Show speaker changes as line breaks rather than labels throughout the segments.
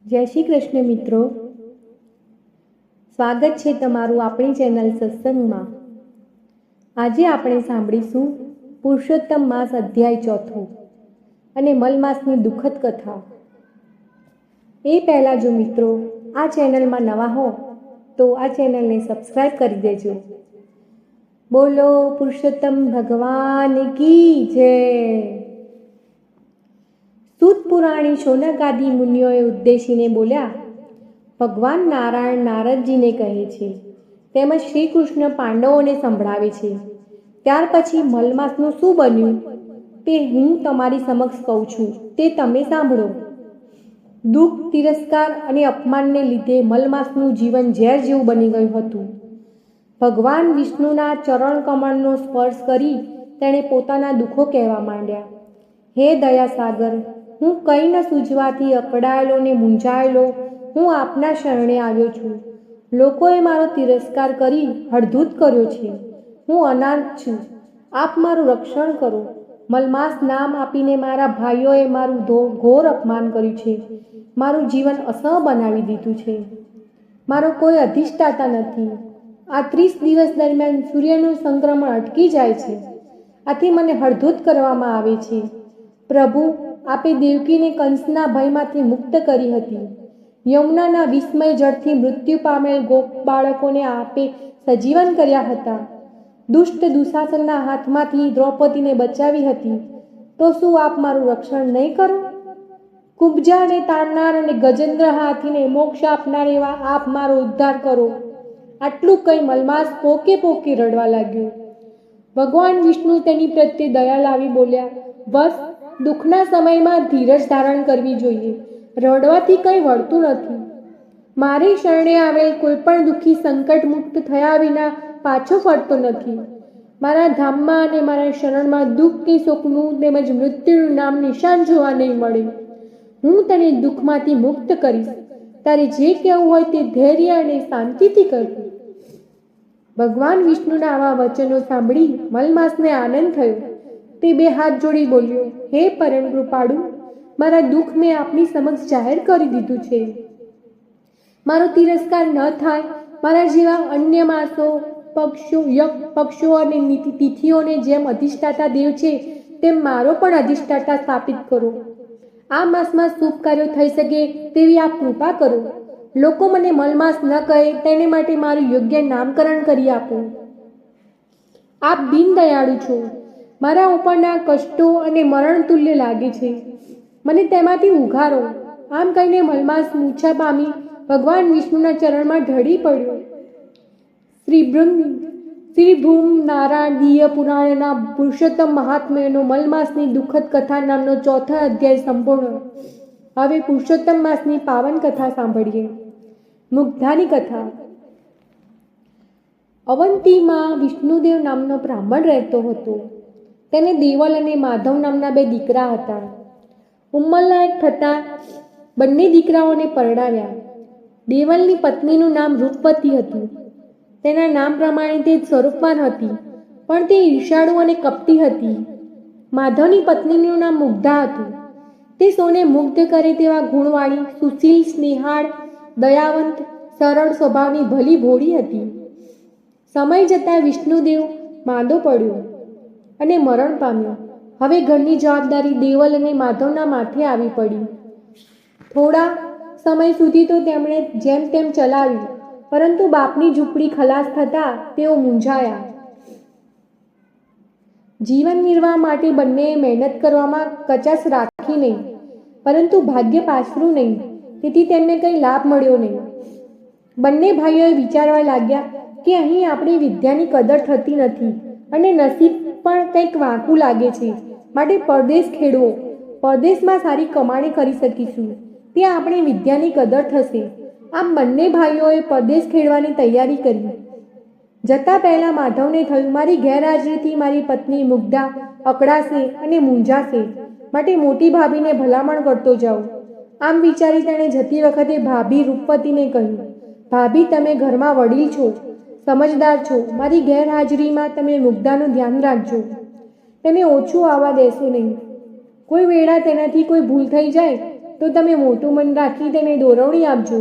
જય શ્રી કૃષ્ણ મિત્રો, સ્વાગત છે તમારું આપણી ચેનલ સત્સંગમાં। આજે આપણે સાંભળીશું પુરુષોત્તમ માસ અધ્યાય 4 અને મલમાસની દુઃખદ કથા। એ પહેલાં જો મિત્રો આ ચેનલમાં નવા હો તો આ ચેનલને સબસ્ક્રાઈબ કરી દેજો। બોલો પુરુષોત્તમ ભગવાન કી જય। સૂત પુરાણી શૌનકાદિ મુનિઓએ ઉદ્દેશીને બોલ્યા, ભગવાન નારાયણ નારદજીને કહે છે તેમજ શ્રી કૃષ્ણ પાંડવોને સંભળાવે છે। ત્યાર પછી મલમાસનું શું બન્યું તે હું તમારી સમક્ષ કહું છું, તે તમે સાંભળો। દુઃખ, તિરસ્કાર અને અપમાનને લીધે મલમાસનું જીવન ઝેર જેવું બની ગયું હતું। ભગવાન વિષ્ણુના ચરણ કમળનો સ્પર્શ કરી તેણે પોતાના દુઃખો કહેવા માંડ્યા। હે દયાસાગર, હું કંઈ ન સૂઝવાથી અકળાયેલો ને મૂંઝાયેલો હું આપના શરણે આવ્યો છું। લોકોએ મારો તિરસ્કાર કરી હળધૂત કર્યો છે। હું અનાથ છું, આપ મારું રક્ષણ કરો। મલમાસ નામ આપીને મારા ભાઈઓએ મારું ઘોર અપમાન કર્યું છે, મારું જીવન અસહ બનાવી દીધું છે। મારો કોઈ અધિષ્ઠાતા નથી। આ 30 દિવસ દરમિયાન સૂર્યનું સંક્રમણ અટકી જાય છે, આથી મને હળધૂત કરવામાં આવે છે। પ્રભુ, આપે દેવકીને કંસના ભયમાંથી મુક્ત કરી હતી। યમુનાના વિસ્મય જળથી મૃત્યુ પામેલ ગોપ બાળકોને આપે સજીવન કર્યા હતા। દુષ્ટ દુશાસનના હાથમાંથી દ્રૌપદીને બચાવી હતી, તો શું આપ મારું રક્ષણ નહીં કરો? કુબ્જાને તાણનાર અને ગજેન્દ્ર હાથીને મોક્ષ આપનાર એવા આપ મારો ઉદ્ધાર કરો। આટલું કંઈ મલમાસ પોકે પોકે રડવા લાગ્યો। ભગવાન વિષ્ણુ તેની પ્રત્યે દયા લાવી બોલ્યા, બસ, દુઃખના સમયમાં ધીરજ ધારણ કરવી જોઈએ। રડવાથી કંઈ વળતું નથી। મારી શરણે આવેલ કોઈ પણ દુઃખી સંકટ મુક્ત થયા વિના પાછો ફરતો નથી। મારા ધામમાં અને મારા શરણમાં દુઃખ કે શોકનું તેમજ મૃત્યુનું નામ નિશાન જોવા નહીં મળે। હું તને દુઃખમાંથી મુક્ત કરીશ। તારે જે કહેવું હોય તે ધૈર્ય અને શાંતિથી કરવું। ભગવાન વિષ્ણુના આવા વચનો સાંભળી મલમાસને આનંદ થયો। તે 2 હાથ જોડી બોલ્યો, હે પરમ કૃપાળુ, મારા દુઃખ મેં આપની સમક્ષ જાહેર કરી દીધું છે। મારો તિરસ્કાર ન થાય, મારા જેવા અન્ય માસો, પક્ષો અને તિથિઓને જેમ અધિષ્ઠાતા દેવ છે તેમ મારો પણ અધિષ્ઠાતા સ્થાપિત કરો। આ માસમાં શુભ કાર્યો થઈ શકે તેવી આપ કૃપા કરો। લોકો મને મલમાસ ન કહે તેને માટે મારું યોગ્ય નામકરણ કરી આપો। આપ બિન દયાળુ છો। મારા ઉપરના કષ્ટો અને મરણ તુલ્ય લાગે છે, મને તેમાંથી ઉઘારો। આમ કહીને મલમાસ મૂર્છા પામી ભગવાન વિષ્ણુના ચરણમાં ઢળી પડ્યો। શ્રી ભૂમ નારાયણ દિવ્ય પુરાણના પુરુષોત્તમ મહાત્મ્યનો મલમાસની દુઃખદ કથા નામનો 4થો અધ્યાય સંપૂર્ણ। હવે પુરુષોત્તમ માસની પાવન કથા સાંભળીએ। મુગ્ધાની કથા। અવંતીમાં વિષ્ણુદેવ નામનો બ્રાહ્મણ રહેતો હતો। તેને દેવલ અને માધવ નામના 2 દીકરા હતા। ઉંમરલાયક થતાં બંને દીકરાઓને પરણાવ્યા। દેવલની પત્નીનું નામ રૂપવતી હતું। તેના નામ પ્રમાણે તે સ્વરૂપવાન હતી, પણ તે ઈર્ષાળુ અને કપટી હતી। માધવની પત્નીનું નામ મુગ્ધા હતું। તે સૌને મુગ્ધ કરે તેવા ગુણવાળી, સુશીલ, સ્નેહાળ, દયાવંત, સરળ સ્વભાવની ભલી ભોળી હતી। સમય જતાં વિષ્ણુદેવ માંદો પડ્યો અને મરણ પામ્યો। હવે ઘરની જવાબદારી દેવલ અને માધવના માથે આવી પડી। થોડા સમય સુધી તો તેમણે જેમ તેમ ચલાવ્યું, પરંતુ બાપની ઝૂંપડી ખલાસ થતાં તેઓ મૂંઝાયા। જીવન નિર્વાહ માટે બંનેએ મહેનત કરવામાં કચાશ રાખી નહીં, પરંતુ ભાગ્ય પાછરું નહીં, તેથી તેમને કંઈ લાભ મળ્યો નહીં। બંને ભાઈઓએ વિચારવા લાગ્યા કે અહીં આપણી વિદ્યાની કદર થતી નથી અને નસીબ પણ કંઈક વાંકું લાગે છે, માટે પરદેશ ખેડવો। પરદેશમાં સારી કમાણી કરી શકીશું, ત્યાં આપણી વિદ્યાની કદર થશે। આમ બંને ભાઈઓએ પરદેશ ખેડવાની તૈયારી કરી। જતાં પહેલાં માધવને થયું, મારી ગેરહાજરીથી મારી પત્ની મુગ્ધા અકળાશે અને મૂંઝાશે, માટે મોટી ભાભીને ભલામણ કરતો જાઉં। આમ વિચારી તેણે જતી વખતે ભાભી રૂપવતીને કહ્યું, ભાભી, તમે ઘરમાં વડીલ છો, સમજદાર છો, મારી ગેરહાજરીમાં તમે મુગ્ધાનું ધ્યાન રાખજો। તેને ઓછું આવવા દેશો નહીં। કોઈ વેળા તેનાથી કોઈ ભૂલ થઈ જાય તો તમે મોટું મન રાખી તેને દોરવણી આપજો.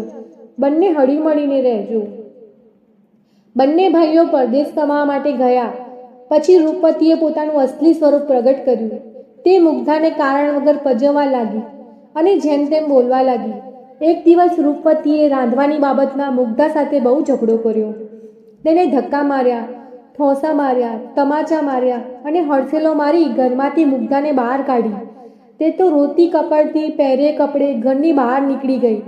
બંને હળીમળીને રહેજો. બંને ભાઈઓ પરદેશ કમાવા માટે ગયા. પછી રૂપવતીએ પોતાનું અસલી સ્વરૂપ પ્રગટ કર્યું. તે મુગ્ધાને કારણ વગર પજવવા લાગી અને જેમ તેમ બોલવા લાગી. એક દિવસ રૂપવતીએ રાંધવાની બાબતમાં મુગ્ધા સાથે બહુ ઝઘડો કર્યો. તેને ધક્કા માર્યા, ઠોસા માર્યા, તમાચા માર્યા અને હડસેલો મારી ઘરમાંથી મુગ્ધાને બહાર કાઢી. તે તો રોતી કકડતી પહેરે કપડે ઘરની બહાર નીકળી ગઈ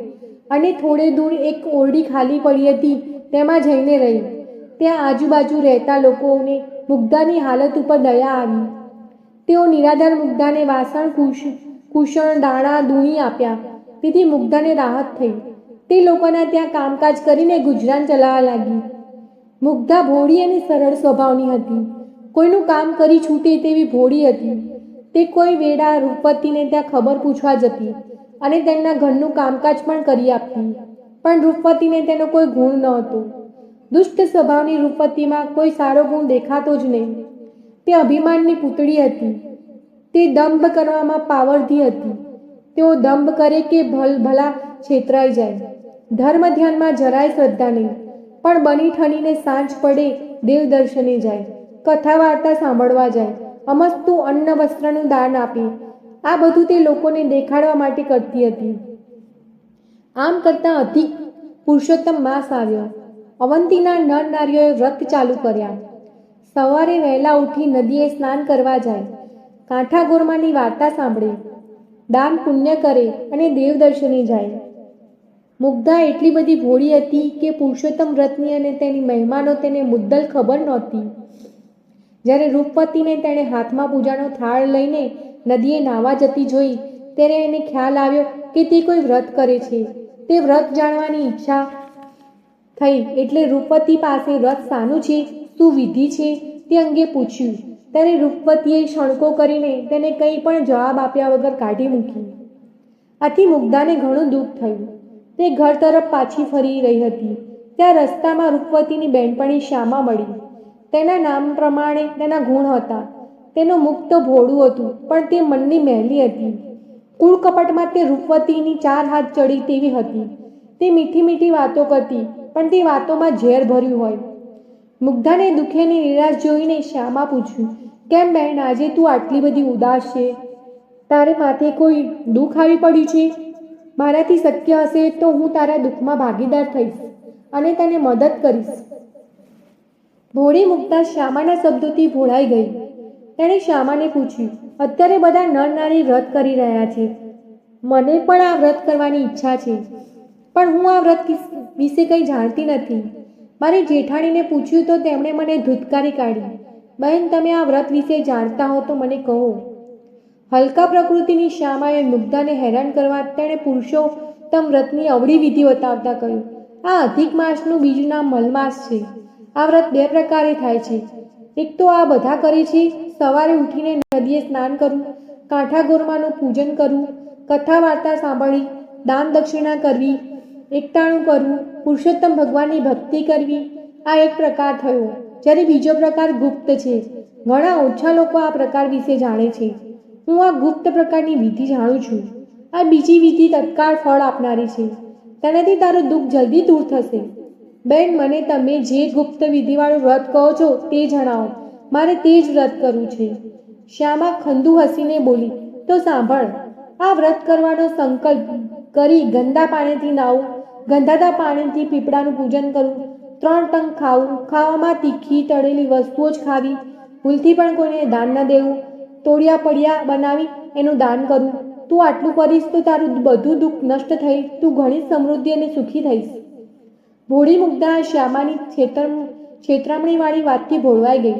અને થોડે દૂર એક ઓરડી ખાલી પડી હતી તેમાં જઈને રહી. ત્યાં આજુબાજુ રહેતા લોકોને મુગ્ધાની હાલત ઉપર દયા આવી. તેઓ નિરાધાર મુગ્ધાને વાસણ કુષણ દાણા દૂણી આપ્યા. તેથી મુગ્ધાને રાહત થઈ. તે લોકોના ત્યાં કામકાજ કરીને ગુજરાન ચલાવવા લાગી. મુગ્ધા ભોળી અને સરળ સ્વભાવની હતી. કોઈનું કામ કરી છૂટે તેવી ભોળી હતી. તે કોઈ વેળા રૂપવતીને ત્યાં ખબર પૂછવા જતી અને તેમના ઘરનું કામકાજ પણ કરી આપતી. પણ રૂપવતીને તેનો કોઈ ગુણ ન હતો. દુષ્ટ સ્વભાવની રૂપવતીમાં કોઈ સારો ગુણ દેખાતો જ નહીં. તે અભિમાનની પૂતળી હતી. તે દંભ કરવામાં પાવરધી હતી. તેઓ દંભ કરે કે ભલા છેતરાઈ જાય. ધર્મ ધ્યાનમાં જરાય શ્રદ્ધા નહીં. પણ બની ઠનીને સાંજ પડે દેવદર્શને જાય, કથા વાર્તા સાંભળવા જાય, અમસ્તું અન્ન વસ્ત્રનું દાન આપે. આ બધું તે લોકોને દેખાડવા માટે કરતી હતી. આમ કરતાં અધિક પુરુષોત્તમ માસ આવ્યો. અવંતીના નર નારીઓએ વ્રત ચાલુ કર્યા. સવારે વહેલા ઉઠી નદીએ સ્નાન કરવા જાય, કાંઠા ગોરમાની વાર્તા સાંભળે, દાન પુણ્ય કરે અને દેવદર્શને જાય. મુગ્ધા એટલી બધી ભોળી હતી કે પુરુષોત્તમ વ્રતની અને તેની મહેમાનો તેને મુદ્દલ ખબર નહોતી. જ્યારે રૂપવતીને તેણે હાથમાં પૂજાનો થાળ લઈને નદીએ નાહવા જતી જોઈ ત્યારે એને ખ્યાલ આવ્યો કે તે કોઈ વ્રત કરે છે. તે વ્રત જાણવાની ઈચ્છા થઈ એટલે રૂપવતી પાસે વ્રત શાનું છે, શું વિધિ છે તે અંગે પૂછ્યું. ત્યારે રૂપવતીએ શણકો કરીને તેને કંઈ પણ જવાબ આપ્યા વગર કાઢી મૂકી. આથી મુગ્ધાને ઘણું દુઃખ થયું. તે ઘર તરફ પાછી ફરી રહી હતી. ત્યાં રસ્તામાં રૂપવતીની બહેનપણી શ્યામા મળી. તેના નામ પ્રમાણે તેના ગુણ હતા. તેનું મુખ તો ભોળું હતું પણ તે મનની મહેલી હતી. કુળ કપટમાં તે રૂપવતીની 4 હાથ ચડી તેવી હતી. તે મીઠી મીઠી વાતો કરતી પણ તે વાતોમાં ઝેર ભર્યું હોય. મુગ્ધાને દુઃખેની નિરાશ જોઈને શ્યામા પૂછ્યું, કેમ બહેન આજે તું આટલી બધી ઉદાસ છે? તારે માથે કોઈ દુઃખ આવી પડ્યું છે? મારાથી શક્ય હશે તો હું તારા દુઃખમાં ભાગીદાર થઈશ અને તને મદદ કરીશ. ભોળી મુગ્ધા શ્યામાના શબ્દોથી ભોળાઈ ગઈ. તેણે શ્યામાને પૂછ્યું, અત્યારે બધા નર નારી વ્રત કરી રહ્યા છે. મને પણ આ વ્રત કરવાની ઈચ્છા છે, પણ હું આ વ્રત વિશે કંઈ જાણતી નથી. મારી જેઠાણીને પૂછ્યું તો તેમણે મને ધૂતકારી કાઢી. બહેન, તમે આ વ્રત વિશે જાણતા હો તો મને કહો. હલકા પ્રકૃતિની શ્યામાએ મુગ્ધાને હેરાન કરવા તેણે પુરુષોત્તમ વ્રતની અવળી વિધિ બતાવતા કહ્યું, આ અધિક માસનું બીજું નામ મલમાસ છે. આ વ્રત 2 પ્રકારે થાય છે. એક તો આ બધા કરે છે, સવારે ઉઠીને નદીએ સ્નાન કરવું, કાંઠા ગોરમાનું પૂજન કરવું, કથા વાર્તા સાંભળી, દાન દક્ષિણા કરવી, એકટાણું કરવું, પુરુષોત્તમ ભગવાનની ભક્તિ કરવી. આ એક પ્રકાર થયો. જ્યારે બીજો પ્રકાર ગુપ્ત છે. ઘણા ઓછા લોકો આ પ્રકાર વિશે જાણે છે. હું આ ગુપ્ત પ્રકારની વિધિ જાણું છું. આ બીજી વિધિ તત્કાળ ફળ આપનારી છે. તેનાથી તારું દુઃખ જલ્દી દૂર થશે. બેન, મને તમે જે ગુપ્ત વિધિવાળું વ્રત કહો છો તે જણાવો. મારે તે જ વ્રત કરવું છે. શ્યામા ખંદુ હસીને બોલી, તો સાંભળ. આ વ્રત કરવાનો સંકલ્પ કરી ગંદા પાણીથી નાહવું, ગંધાતા પાણીથી પીપળાનું પૂજન કરવું, 3 ટંક ખાવું, ખાવામાં તીખી તળેલી વસ્તુઓ જ ખાવી, ભૂલથી પણ કોઈને દાન ન દેવું, તોડિયા પડિયા બનાવી એનું દાન કરવું. તું આટલું કરીશ તો તારું બધું દુઃખ નષ્ટ થઈ તું ઘણી સમૃદ્ધિ અને સુખી થઈશ. ભોળી મુગ્ધા શ્યામાની છેતરામણીવાળી વાતથી ભોળવાઈ ગઈ.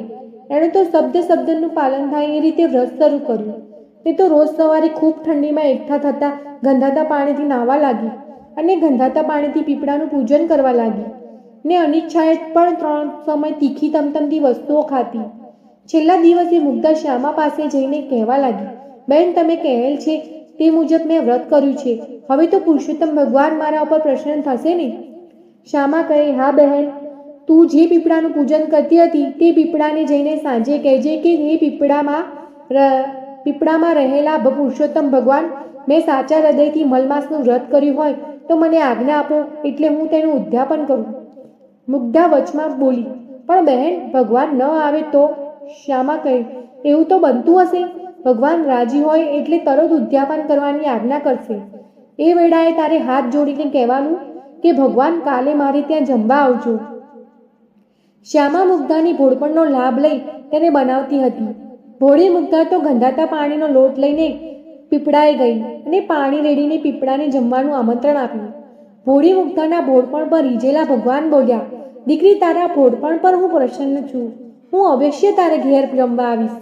એણે તો શબ્દનું પાલન થાય એ રીતે વ્રત શરૂ કર્યું. તે તો રોજ સવારે ખૂબ ઠંડીમાં એકઠા થતા ગંધાતા પાણીથી નાહવા લાગી અને ગંધાતા પાણીથી પીપળાનું પૂજન કરવા લાગી ને અનિચ્છાએ પણ 3 સમય તીખી તમતમતી વસ્તુઓ ખાતી. છેલ્લા દિવસે મુગ્ધા શ્યામા પાસે જઈને કહેવા લાગી, બહેન, તમે કહેલ છે તે મુજબ મેં વ્રત કર્યું છે. હવે તો પુરુષોત્તમ ભગવાન મારા ઉપર પ્રસન્ન થશે ને? શ્યામા કહે, હા બહેન, તું જે પીપળાનું પૂજન કરતી હતી તે પીપળાને જઈને સાંજે કહેજે કે એ પીપળામાં રહેલા પુરુષોત્તમ ભગવાન મેં સાચા હૃદયથી મલમાસનું વ્રત કર્યું હોય તો મને આજ્ઞા આપો, એટલે હું તેનું ઉદ્યાપન કરું. મુગ્ધા વચમાં બોલી, પણ બહેન, ભગવાન ન આવે તો? શ્યામા કહે, એવું તો બનતું હશે. ભગવાન રાજી હોય એટલે તરત ઉદ્યાપન કરવાની આજ્ઞા કરશે. એ વેળાએ તારે હાથ જોડીને કહેવાનું કે ભગવાન કાલે મારે ત્યાં જમવા આવજો. શ્યામા મુગ્ધાની ભોળપણનો લાભ લઈ તેને બનાવતી હતી. ભોળી મુગ્ધા તો ગંધાતા પાણીનો લોટ લઈને પીપળાએ ગઈ અને પાણી રેડીને પીપળાને જમવાનું આમંત્રણ આપ્યું. ભોળી મુગ્ધાના ભોળપણ પર રીઝેલા ભગવાન બોલ્યા, દીકરી, તારા ભોળપણ પર હું પ્રસન્ન છું. હું અવશ્ય તારે ઘેર જમવા આવીશ.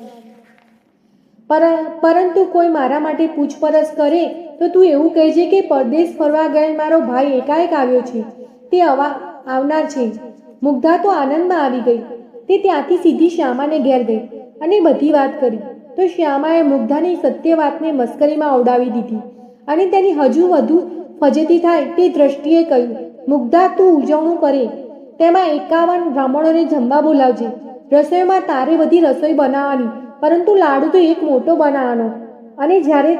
પરંતુ કોઈ મારા માટે પૂછપરછ કરે તો તું એવું કહેજે કે પરદેશ ફરવા ગયેલ મારો ભાઈ એકાએક આવ્યો છે, તે આવનાર છે. મુગ્ધા તો આનંદમાં આવી ગઈ. તે ત્યાંથી સીધી શ્યામાને ઘેર ગઈ અને બધી વાત કરી. તો શ્યામાએ મુગ્ધાની સત્ય વાતને મસ્કરીમાં ઉડાવી દીધી અને તેની હજુ વધુ ફજેતી થાય તે દ્રષ્ટિએ કહ્યું, મુગ્ધા, તું ઉજવણું કરે, તેમાં 51 બ્રાહ્મણોને જમવા બોલાવજે. રસોઈમાં તારે બધી રસોઈ બનાવવાની, પરંતુ લાડુ તો એક મોટો બનાવવાનો. અને જ્યારે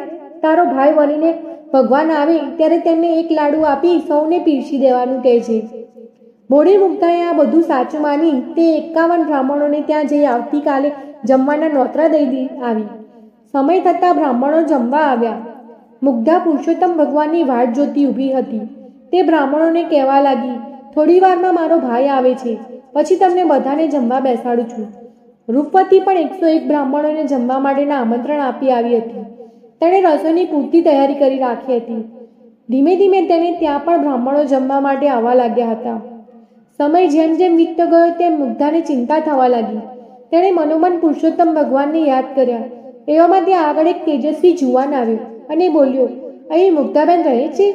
તારો ભાઈ બનીને ભગવાન આવે ત્યારે તેમને એક લાડુ આપી સૌને પીરસી દેવાનું કહેજે. ભોળી મુગ્ધાએ આ બધું સાચું માની તે 51 બ્રાહ્મણોને ત્યાં જઈ આવતીકાલે જમવાના નોતરા દઈ આવી. સમય થતાં બ્રાહ્મણો જમવા આવ્યા. મુગ્ધા પુરુષોત્તમ ભગવાનની વાટ જોતી ઊભી હતી. તે બ્રાહ્મણોને કહેવા લાગી, થોડી વારમાં મારો ભાઈ આવે છે, પછી તમને બધાને જમવા બેસાડું છું. રૂપવતી પણ 101 બ્રાહ્મણોને જમવા માટેના આમંત્રણ આપી આવી હતી. તેણે રસોઈની પૂરતી તૈયારી કરી રાખી હતી. ધીમે ધીમે તેને ત્યાં પણ બ્રાહ્મણો જમવા માટે આવવા લાગ્યા હતા. સમય જેમ જેમ વીતતો ગયો તેમ મુગ્ધાને ચિંતા થવા લાગી. તેણે મનોમન પુરુષોત્તમ ભગવાનને યાદ કર્યા. એવામાં ત્યાં આગળ એક તેજસ્વી જુવાન આવ્યો અને બોલ્યો, અહીં મુગ્ધાબેન રહે છે?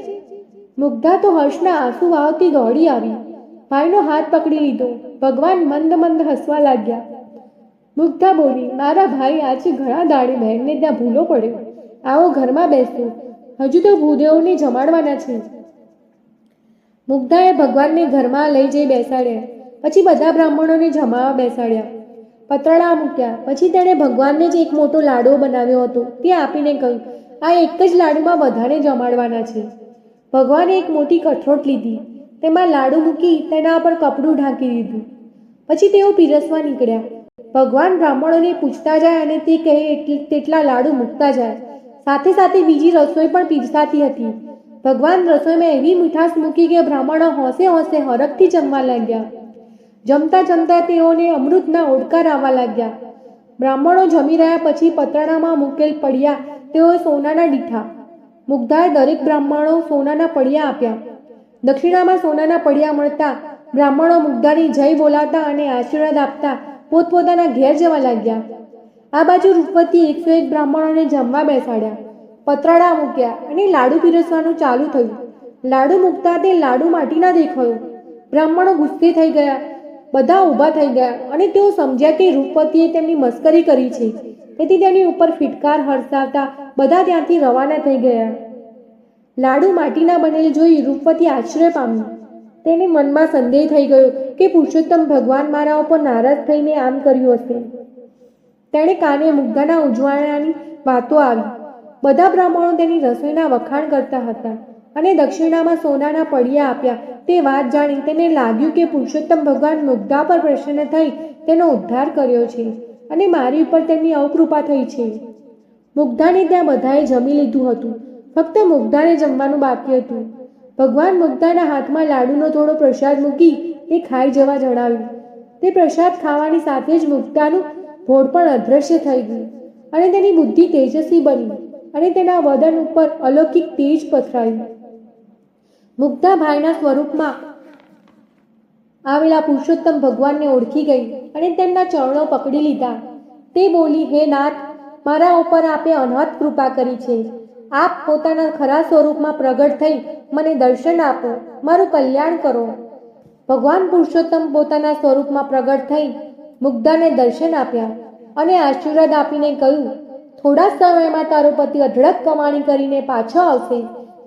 મુગ્ધા તો હર્ષના આંસુ વહાવતી દોડી આવી. ભાઈનો હાથ પકડી લીધો. ભગવાન મંદ મંદ હસવા લાગ્યા. મુગ્ધા બોલી, મારા ભાઈ, આજે ઘણા દાડે બહેનને ત્યાં ભૂલો પડ્યો. આવો, ઘરમાં બેસો, હજુ તો ભૂદેવોને જમાડવાના છે. મુગ્ધાએ ભગવાનને ઘરમાં લઈ જઈ બેસાડ્યા. પછી બધા બ્રાહ્મણોને જમાવા બેસાડ્યા. પતરડા મૂક્યા. પછી તેણે ભગવાનને જ એક મોટો લાડવો બનાવ્યો હતો તે આપીને કહ્યું, આ એક જ લાડુમાં બધાને જમાડવાના છે. ભગવાને એક મોટી કઠોટ લીધી. તેમાં લાડુ મૂકી તેના પર કપડું ઢાંકી દીધું. પછી તેઓ પીરસવા નીકળ્યા. ભગવાન બ્રાહ્મણોને પૂછતા જાય અને તે કહે તેટલા લાડુ મૂકતા જાય. સાથે સાથે બીજી રસોઈ પણ પીરસાતી હતી. ભગવાન રસોઈમાં એવી મીઠાશ મૂકી કે બ્રાહ્મણો હોંશે હોંશે હરખથી જમવા લાગ્યા. જમતા જમતા તેઓને અમૃતના ઓડકાર આવવા લાગ્યા. બ્રાહ્મણો જમી રહ્યા પછી પતરાણામાં મૂકેલ પડ્યા તેઓ સોનાના દીઠા. મુગ્ધાએ દરેક બ્રાહ્મણો સોનાના પડ્યા આપ્યા. દક્ષિણામાં સોનાના પડ્યા મળતા બ્રાહ્મણો મુગ્ધાની જય બોલાવતા અને આશીર્વાદ આપતા પોતપોતાના ઘેર જવા લાગ્યા. આ બાજુ રૂપવતી 101 બ્રાહ્મણોને જમવા બેસાડ્યા. પતરાડા મૂક્યા અને લાડુ પીરસવાનું ચાલુ થયું. લાડુ મૂકતા તે લાડુ માટીના દેખાયો. બ્રાહ્મણો ગુસ્સે થઈ ગયા. બધા ઊભા થઈ ગયા અને તેઓ સમજ્યા કે રૂપવતીએ તેમની મસ્કરી કરી છે. તેથી તેની ઉપર ફિટકાર હરસાવતા બધા ત્યાંથી રવાના થઈ ગયા. લાડુ માટીના બનેલ જોઈ રૂપવતી આશ્ચર્ય પામી. તેને મનમાં સંદેહ થઈ ગયો કે પુરુષોત્તમ ભગવાન મારા ઉપર નારાજ થઈને આમ કર્યું હશે. તેણે કાને મુગ્ધાના ઉજવાણાની વાતો આવી. બધા બ્રાહ્મણો તેની રસોઈના વખાણ કરતા હતા અને દક્ષિણામાં સોનાના પડ્યા આપ્યા. તે વાત જાણી તેને લાગ્યું કે પુરુષોત્તમ ભગવાન મુગ્ધા પર પ્રસન્ન થઈ તેનો ઉદ્ધાર કર્યો છે અને મારી ઉપર તેમની અવકૃપા થઈ છે. મુગ્ધાને ત્યાં બધાએ જમી લીધું હતું. ફક્ત મુગ્ધાને જમવાનું બાકી હતું. ભગવાન મુગ્ધાના હાથમાં લાડુનો થોડો પ્રસાદ મૂકી તે ખાઈ જવા જણાવ્યું. તે પ્રસાદ ખાવાની સાથે જ મુગ્ધાનું ભોળ પણ અદ્રશ્ય થઈ ગયું અને તેની બુદ્ધિ તેજસ્વી બની અને તેના વદન ઉપર અલૌકિક તેજ પથરાયું. મુગ્ધા ભાઈના સ્વરૂપમાં આવેલા પુરુષોત્તમ ભગવાનને ઓળખી ગઈ અને તેમના ચરણો પકડી લીધા. તે બોલી, હે નાથ, મારા ઉપર આપે અનહદ કૃપા કરી છે. આપ પોતાના ખરા સ્વરૂપમાં પ્રગટ થઈ મને દર્શન આપો, મારું કલ્યાણ કરો. ભગવાન પુરુષોત્તમ પોતાના સ્વરૂપમાં પ્રગટ થઈ મુગ્ધાને દર્શન આપ્યા અને આશીર્વાદ આપીને કહ્યું, થોડા સમયમાં તારો પતિ અઢળક કમાણી કરીને પાછો આવશે.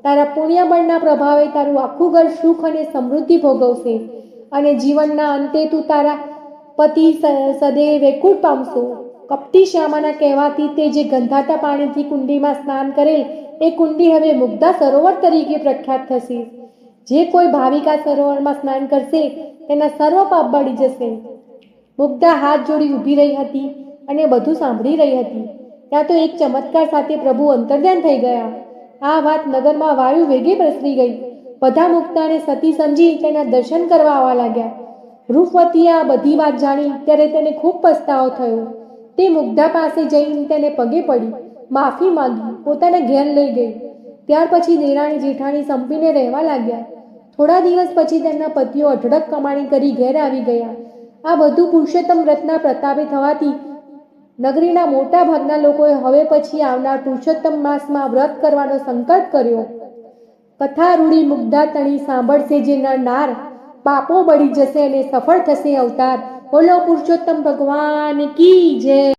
તારા પુણ્યબળના પ્રભાવે તારું આખું ઘર સુખ અને સમૃદ્ધિ ભોગવશે અને જીવનના અંતે તું તારા પતિ સદૈવ વૈકુંઠ પામશો. કપટી શ્યામાના કહેવાથી તે જે ગંધાતા પાણીથી કુંડીમાં સ્નાન કરેલ એ કુંડી હવે મુગ્ધા સરોવર તરીકે પ્રખ્યાત થશે. જે કોઈ ભાવિકા સરોવરમાં સ્નાન કરશે તેના સર્વ પાપ બળી જશે. મુગ્ધા હાથ જોડી ઊભી રહી હતી અને બધું સાંભળી રહી હતી. ત્યાં તો એક ચમત્કાર સાથે પ્રભુ અંતર્ધ્યાન થઈ ગયા. આ વાત નગરમાં વાયુ વેગે પ્રસરી ગઈ. બધા મુગ્ધાને સતી સમજી તેના દર્શન કરવા આવવા લાગ્યા. રૂપવતીએ આ બધી વાત જાણી ત્યારે તેને ખૂબ પસ્તાવો થયો. તે મુગ્ધા પાસે જઈને તેને પગે પડી માફી માંગી પોતાના ઘેર લઈ ગઈ. ત્યાર પછી દેરાણી જેઠાણી સંપીને રહેવા લાગ્યા. થોડા દિવસ પછી તેમના પતિઓ અઢળક કમાણી કરી ઘેર આવી ગયા. આ બધું પુરુષોત્તમ વ્રતના પ્રતાપે થવાથી નગરીના મોટા ભાગના લોકોએ હવે પછી આવનાર પુરુષોત્તમ માસમાં વ્રત કરવાનો સંકલ્પ કર્યો. કથા રૂડી મુગ્ધા તણી સાંભળશે જે નાર પાપો બળી જશે અને સફળ થશે અવતાર. બોલો પુરુષોત્તમ ભગવાન કી જય.